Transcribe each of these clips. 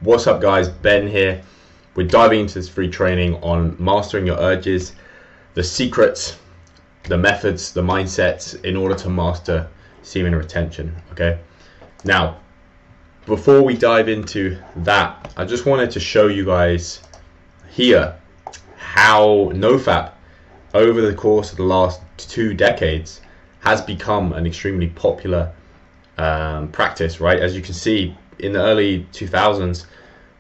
What's up guys, Ben here. We're diving into this free training on mastering your urges, the secrets, the methods, the mindsets in order to master semen retention. Okay, now before we dive into that, I just wanted to show you guys here how Nofap over the course of the last 2 decades has become an extremely popular practice, right? As you can see, in the early 2000s,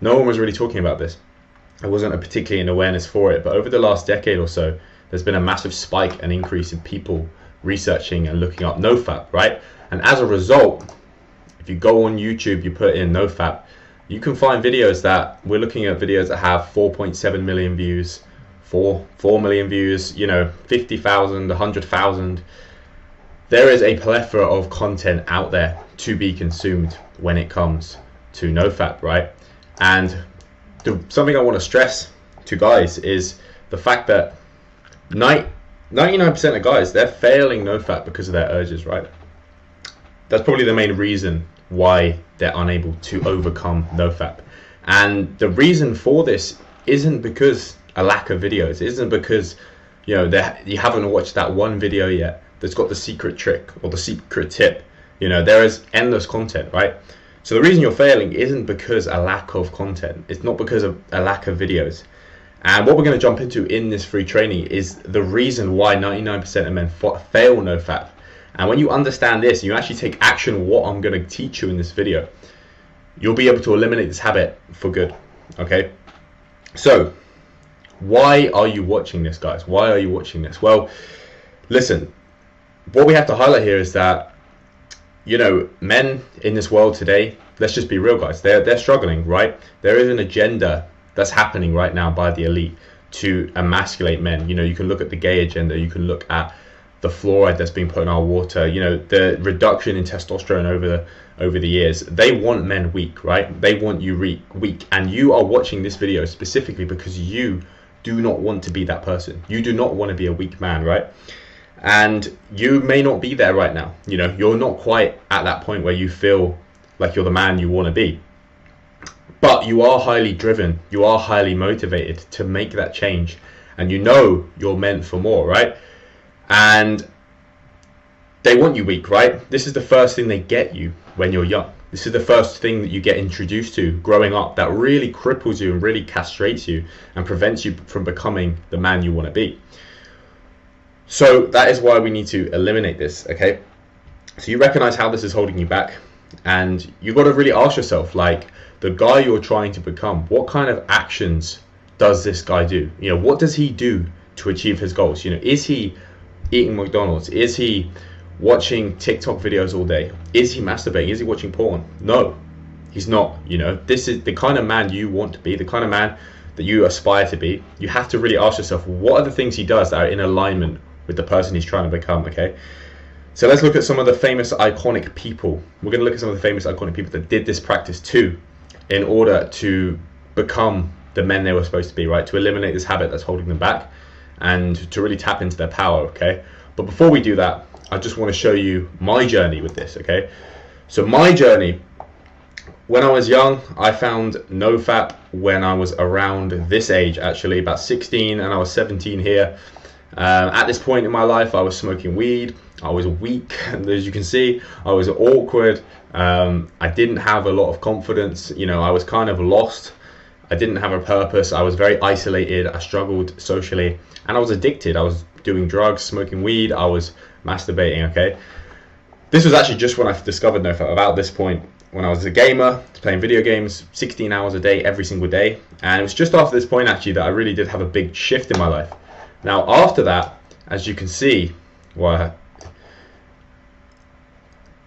no one was really talking about this. There wasn't a particularly an awareness for it, but over the last decade or so, there's been a massive spike and increase in people researching and looking up Nofap, right? And as a result, if you go on YouTube, you put in Nofap, you can find videos that we're looking at videos that have 4.7 million views, 4 million views, 50,000, 100,000. There is a plethora of content out there to be consumed when it comes to Nofap, right? And something I want to stress to guys is the fact that 99% of guys, they're failing Nofap because of their urges, right? That's probably the main reason why they're unable to overcome Nofap. And the reason for this isn't because a lack of videos. It isn't because you haven't watched that one video yet that's got the secret trick or the secret tip. There is endless content, right? So the reason you're failing isn't because a lack of content. It's not because of a lack of videos. And what we're going to jump into in this free training is the reason why 99% of men fail Nofap. And when you understand this, you actually take action what I'm going to teach you in this video, you'll be able to eliminate this habit for good. Okay, so why are you watching this, guys? Why are you watching this? Well, listen, what we have to highlight here is that men in this world today, let's just be real, guys, they're struggling, right? There is an agenda that's happening right now by the elite to emasculate men. You can look at the gay agenda, you can look at the fluoride that's being put in our water, the reduction in testosterone over the years. They want men weak, right? They want you weak, and you are watching this video specifically because you do not want to be that person. You do not want to be a weak man, right? And you may not be there right now. You're not quite at that point where you feel like you're the man you want to be, but you are highly driven, you are highly motivated to make that change, and you're meant for more, right? And they want you weak, right? This is the first thing they get you when you're young. This is the first thing that you get introduced to growing up that really cripples you and really castrates you and prevents you from becoming the man you want to be. So that is why we need to eliminate this, okay? So you recognize how this is holding you back, and you've got to really ask yourself, like, the guy you're trying to become, what kind of actions does this guy do? What does he do to achieve his goals? Is he eating McDonald's? Is he watching TikTok videos all day? Is he masturbating? Is he watching porn? No, he's not. This is the kind of man you want to be, the kind of man that you aspire to be. You have to really ask yourself, what are the things he does that are in alignment with the person he's trying to become, okay? So let's look at some of the famous iconic people. We're going to look at some of the famous iconic people that did this practice too in order to become the men they were supposed to be, right? To eliminate this habit that's holding them back and to really tap into their power, okay? But before we do that, I just want to show you my journey with this, okay? So my journey, when I was young, I found Nofap when I was around this age, actually, about 16, and I was 17 here. At this point in my life, I was smoking weed, I was weak, and as you can see, I was awkward, I didn't have a lot of confidence, I was kind of lost, I didn't have a purpose, I was very isolated, I struggled socially, and I was addicted. I was doing drugs, smoking weed, I was masturbating, okay? This was actually just when I discovered Nofap, about this point, when I was a gamer, playing video games, 16 hours a day, every single day, and it was just after this point, actually, that I really did have a big shift in my life. Now, after that, as you can see, over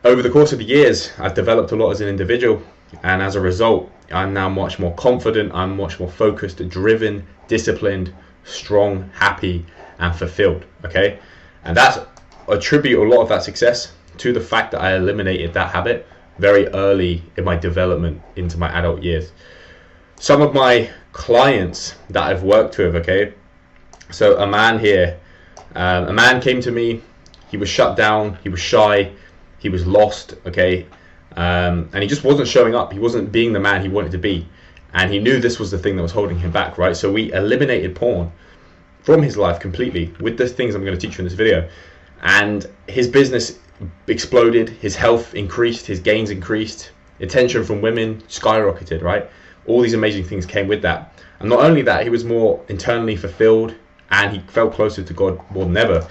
the course of the years, I've developed a lot as an individual, and as a result, I'm now much more confident, I'm much more focused, driven, disciplined, strong, happy, and fulfilled, okay? And I attribute a lot of that success to the fact that I eliminated that habit very early in my development into my adult years. Some of my clients that I've worked with, okay, so a man here, a man came to me, he was shut down, he was shy, he was lost, okay, and he just wasn't showing up, he wasn't being the man he wanted to be. And he knew this was the thing that was holding him back, right? So we eliminated porn from his life completely with the things I'm going to teach you in this video. And his business exploded, his health increased, his gains increased, attention from women skyrocketed, right? All these amazing things came with that. And not only that, he was more internally fulfilled, and he felt closer to God more than ever.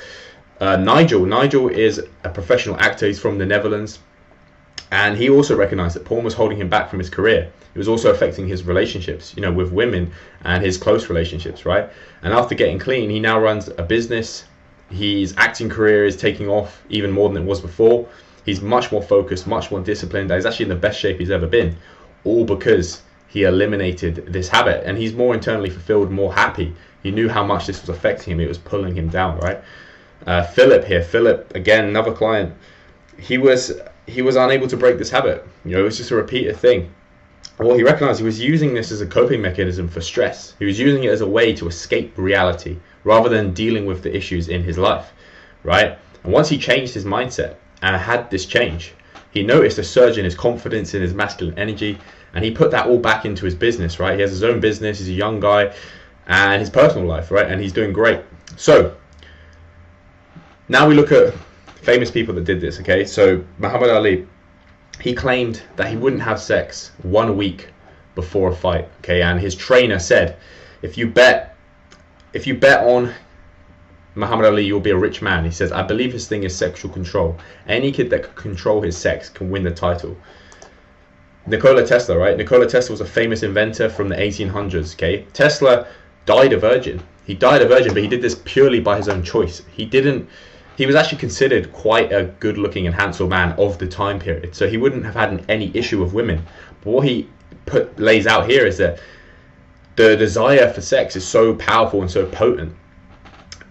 Nigel is a professional actor. He's from the Netherlands, and he also recognized that porn was holding him back from his career. It was also affecting his relationships, with women and his close relationships, right? And after getting clean, he now runs a business. His acting career is taking off even more than it was before. He's much more focused, much more disciplined. He's actually in the best shape he's ever been, all because he eliminated this habit, and he's more internally fulfilled, more happy. He knew how much this was affecting him. It was pulling him down, right? Philip, again, another client. He was unable to break this habit. It was just a repeated thing. Well, he recognized he was using this as a coping mechanism for stress. He was using it as a way to escape reality rather than dealing with the issues in his life, right? And once he changed his mindset and had this change, he noticed a surge in his confidence, in his masculine energy, and he put that all back into his business, right? He has his own business, he's a young guy, and his personal life, right? And he's doing great. So now we look at famous people that did this, okay? So Muhammad Ali, he claimed that he wouldn't have sex 1 week before a fight, okay? And his trainer said, if you bet on Muhammad Ali, you'll be a rich man. He says, I believe his thing is sexual control. Any kid that can control his sex can win the title. Nikola Tesla, right? Nikola Tesla was a famous inventor from the 1800s, okay? Tesla died a virgin. He died a virgin, but he did this purely by his own choice. He was actually considered quite a good-looking and handsome man of the time period, so he wouldn't have had any issue with women. But what he lays out here is that the desire for sex is so powerful and so potent,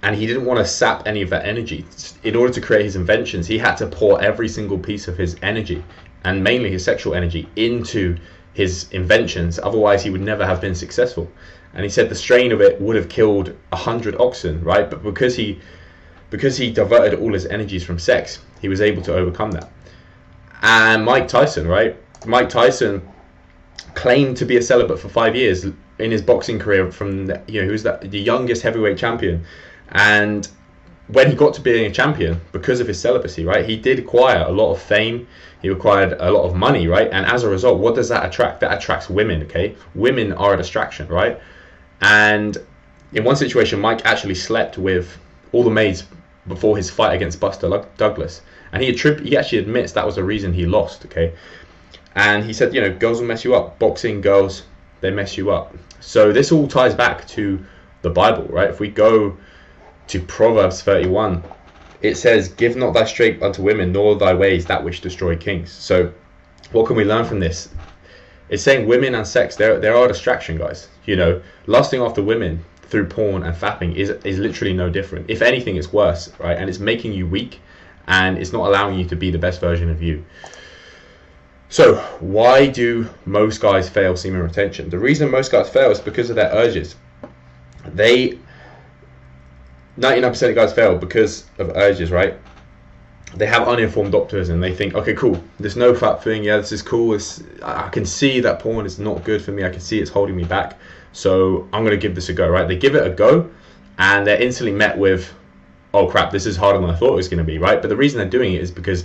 and he didn't want to sap any of that energy. In order to create his inventions, he had to pour every single piece of his energy, and mainly his sexual energy, into his inventions. Otherwise, he would never have been successful. And he said the strain of it would have killed 100 oxen, right? But because he diverted all his energies from sex, he was able to overcome that. And Mike Tyson, right? Mike Tyson claimed to be a celibate for 5 years in his boxing career. He was the youngest heavyweight champion. And when he got to being a champion, because of his celibacy, right, he did acquire a lot of fame. He acquired a lot of money, right? And as a result, what does that attract? That attracts women, okay? Women are a distraction, right? And in one situation, Mike actually slept with all the maids before his fight against Buster Douglas, and he actually admits that was the reason he lost, okay? And he said, girls will mess you up. Boxing, girls, they mess you up. So this all ties back to the Bible, right? If we go to Proverbs 31, it says, give not thy strength unto women, nor thy ways that which destroy kings. So what can we learn from this? It's saying women and sex, there are a distraction, guys. Lusting after women through porn and fapping is literally no different. If anything, it's worse, right? And it's making you weak, and it's not allowing you to be the best version of you. So why do most guys fail semen retention? The reason most guys fail is because of their urges. 99% of guys fail because of urges, right? They have uninformed doctors, and they think, okay, cool, this Nofap thing, yeah, this is cool. I can see that porn is not good for me. I can see it's holding me back. So I'm going to give this a go, right? They give it a go, and they're instantly met with, oh crap, this is harder than I thought it was going to be, right? But the reason they're doing it is because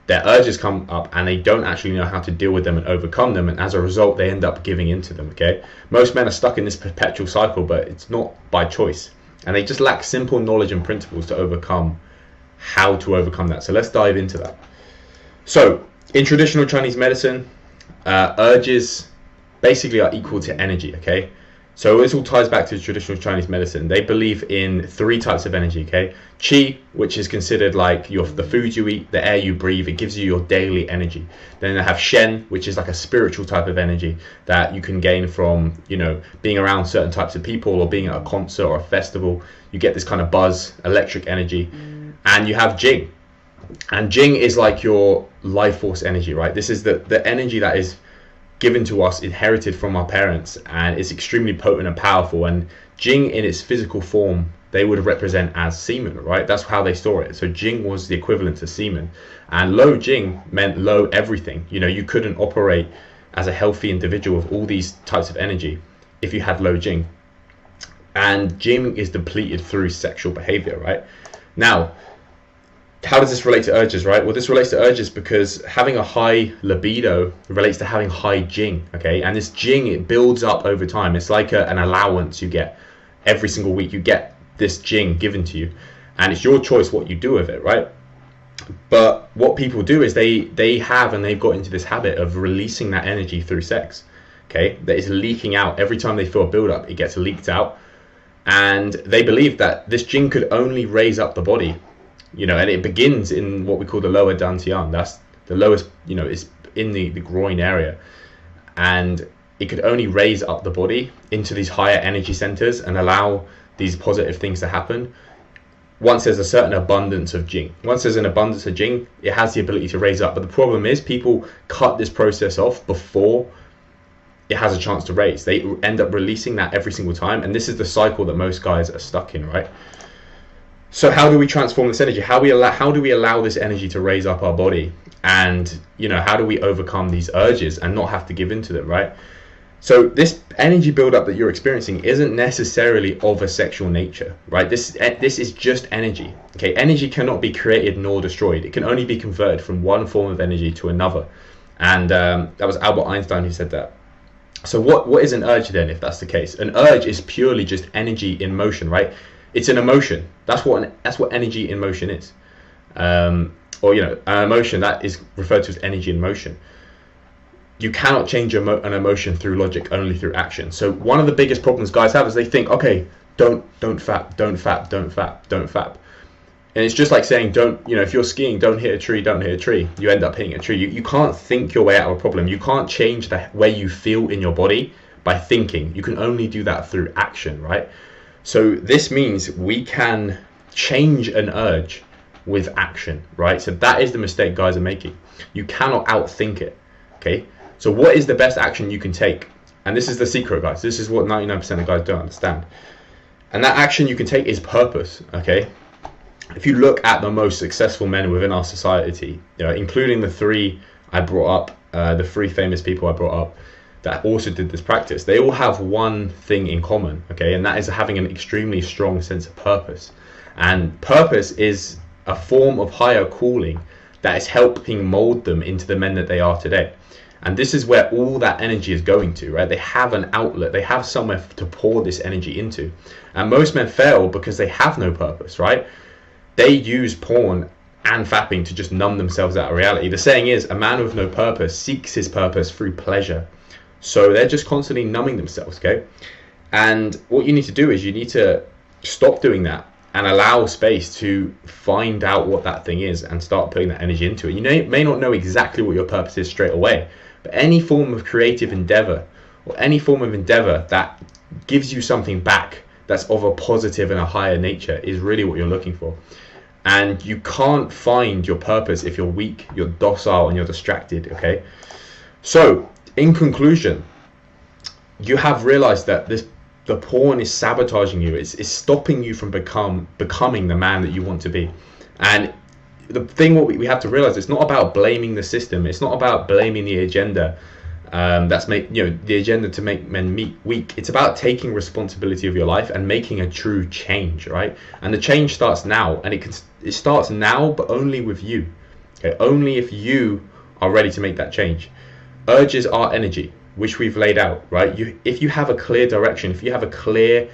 their urges come up, and they don't actually know how to deal with them and overcome them, and as a result, they end up giving into them, okay? Most men are stuck in this perpetual cycle, but it's not by choice, and they just lack simple knowledge and principles to overcome how to overcome that. So let's dive into that. So in traditional Chinese medicine, urges basically are equal to energy, okay? So this all ties back to traditional Chinese medicine. They believe in 3 types of energy, okay? Qi, which is considered like the food you eat, the air you breathe. It gives you your daily energy. Then they have Shen, which is like a spiritual type of energy that you can gain from, being around certain types of people or being at a concert or a festival. You get this kind of buzz, electric energy. And you have Jing. And Jing is like your life force energy, right? This is the energy that is given to us, inherited from our parents, and it's extremely potent and powerful. And Jing in its physical form, they would represent as semen, right? That's how they store it. So Jing was the equivalent to semen, and low Jing meant low everything. You couldn't operate as a healthy individual with all these types of energy if you had low Jing. And Jing is depleted through sexual behavior, right? Now, how does this relate to urges, right? Well, this relates to urges because having a high libido relates to having high Jing, okay? And this Jing, it builds up over time. It's like an allowance you get every single week. You get this Jing given to you, and it's your choice what you do with it, right? But what people do is they've got into this habit of releasing that energy through sex, okay? That is leaking out. Every time they feel a build-up, it gets leaked out. And they believe that this Jing could only raise up the body, and it begins in what we call the lower dantian. That's the lowest, it's in the groin area. And it could only raise up the body into these higher energy centers and allow these positive things to happen once there's a certain abundance of Jing. Once there's an abundance of Jing, it has the ability to raise up. But the problem is people cut this process off before it has a chance to raise. They end up releasing that every single time, and this is the cycle that most guys are stuck in, right? So how do we transform this energy? How do we allow this energy to raise up our body? And how do we overcome these urges and not have to give into them, right? So this energy buildup that you're experiencing isn't necessarily of a sexual nature, right? This is just energy. Okay, energy cannot be created nor destroyed. It can only be converted from one form of energy to another. And that was Albert Einstein who said that. So what is an urge then, if that's the case? An urge is purely just energy in motion, right? It's an emotion. That's what energy in motion is. An emotion that is referred to as energy in motion. You cannot change an emotion through logic, only through action. So one of the biggest problems guys have is they think, okay, don't fap, don't fap, don't fap, don't fap. And it's just like saying, if you're skiing, don't hit a tree, don't hit a tree. You end up hitting a tree. You can't think your way out of a problem. You can't change the way you feel in your body by thinking. You can only do that through action, right? So this means we can change an urge with action, right? So that is the mistake guys are making. You cannot outthink it, okay? So what is the best action you can take? And this is the secret, guys. This is what 99% of guys don't understand. And that action you can take is purpose, okay? If you look at the most successful men within our society, including the three I brought up, the three famous people I brought up that also did this practice, they all have one thing in common, okay? And that is having an extremely strong sense of purpose. And purpose is a form of higher calling that is helping mold them into the men that they are today. And this is where all that energy is going to, right? They have an outlet, they have somewhere to pour this energy into. And most men fail because they have no purpose, right? They use porn and fapping to just numb themselves out of reality. The saying is, a man with no purpose seeks his purpose through pleasure. So they're just constantly numbing themselves, okay? And what you need to do is you need to stop doing that and allow space to find out what that thing is and start putting that energy into it. You may not know exactly what your purpose is straight away, but any form of creative endeavor or any form of endeavor that gives you something back that's of a positive and a higher nature is really what you're looking for. And you can't find your purpose if you're weak, you're docile, and you're distracted, okay? So, in conclusion, you have realized that the porn is sabotaging you. It's stopping you from becoming the man that you want to be. And the thing what we have to realize, it's not about blaming the system. It's not about blaming the agenda. The agenda to make men weak. It's about taking responsibility of your life and making a true change, right? And the change starts now, and it starts now, but only with you. Okay, only if you are ready to make that change. Urges are energy, which we've laid out, right? If you have a clear direction, if you have a clear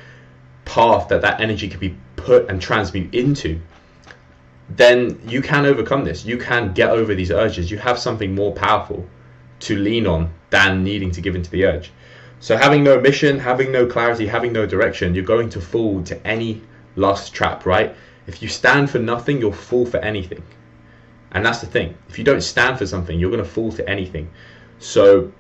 path that energy can be put and transmute into, then you can overcome this. You can get over these urges. You have something more powerful to lean on than needing to give into the urge. So having no mission, having no clarity, having no direction, you're going to fall to any lust trap, right? If you stand for nothing, you'll fall for anything. And that's the thing. If you don't stand for something, you're going to fall to anything. So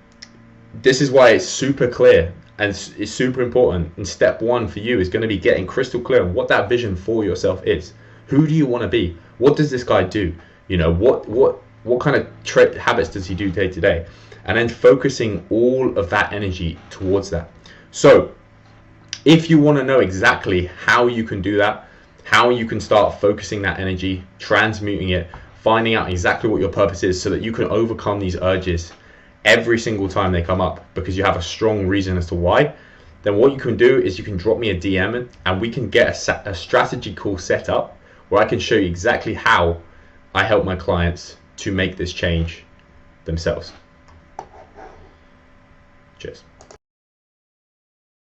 this is why it's super clear and it's super important. And step one for you is going to be getting crystal clear on what that vision for yourself is. Who do you want to be? What does this guy do? What kind of habits does he do day to day? And then focusing all of that energy towards that. So if you want to know exactly how you can do that, how you can start focusing that energy, transmuting it, finding out exactly what your purpose is so that you can overcome these urges every single time they come up because you have a strong reason as to why, then what you can do is you can drop me a DM and we can get a strategy call set up where I can show you exactly how I help my clients to make this change themselves. Cheers.